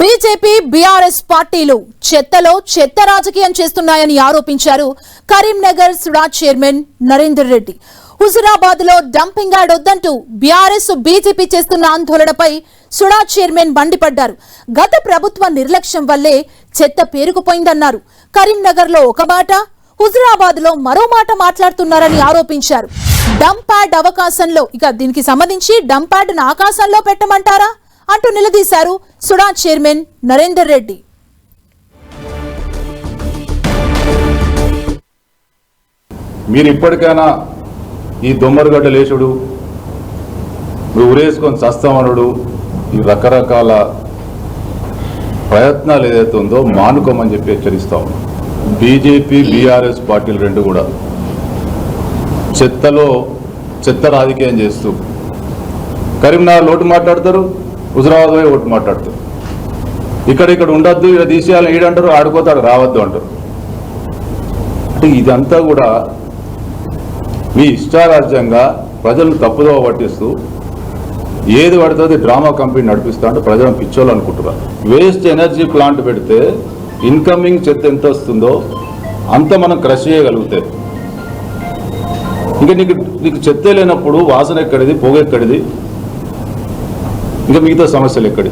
BJP BRS పార్టీలు చెత్తలో చెత్త రాజకీయం చేస్తున్నాయని ఆరోపించారు కరీంనగర్ సుడా చైర్మన్ నరేందర్ రెడ్డి. హుజురాబాద్ లో డంపింగ్ యార్డ్ వద్దంటూ బీఆర్ఎస్ బీజేపీ చేస్తున్న ఆందోళనపై సుడా చైర్మన్ మండిపడ్డారు. గత ప్రభుత్వ నిర్లక్ష్యం వల్లే చెత్త పేరుకుపోయిందన్నారు. కరీంనగర్ లో ఒక మాట, హుజురాబాద్ లో మరో మాట మాట్లాడుతున్నారని ఆరోపించారు. డంప్ యార్డ్ అవకాశంలో దీనికి సంబంధించి డంప్ యార్డ్ ఆకాశంలో పెట్టమంటారా అంటూ నిలదీశారు సుడా చైర్మన్ నరేందర్ రెడ్డి. మీరు ఇప్పటికైనా ఈ దొమ్మరుగడ్డ లేచుడు, నువ్వు ఉరేసుకొని చస్తామనుడు, ఈ రకరకాల ప్రయత్నాలు ఏదైతే ఉందో మానుకోమని చెప్పి హెచ్చరిస్తాం. బీజేపీ బీఆర్ఎస్ పార్టీలు రెండు కూడా చెత్త రాజకీయం చేస్తూ కరీంనగర్ ఓటు మాట్లాడతారు, హుజురాబాద్ పోయి ఓటు మాట్లాడతారు. ఇక్కడ ఉండొద్దు, ఇక్కడ తీసేయాలని ఈడంటారు, ఆడుకోతాడు రావద్దు అంటారు. అంటే ఇదంతా కూడా మీ ఇష్టారాజ్యంగా ప్రజలను తప్పుదోవ పట్టిస్తూ ఏది పడుతుంది డ్రామా కంపెనీ నడిపిస్తా అంటే ప్రజలను పిచ్చోళ్ళు అనుకుంటున్నారు. వేస్ట్ ఎనర్జీ ప్లాంట్ పెడితే ఇన్కమింగ్ చెత్త ఎంత వస్తుందో అంత మనం క్రష్ చేయగలుగుతాయి. ఇంకా నీకు చెత్తే లేనప్పుడు వాసన ఎక్కడిది, పొగ ఎక్కడిది, ఇంకా మిగతా సమస్యలు ఎక్కడి.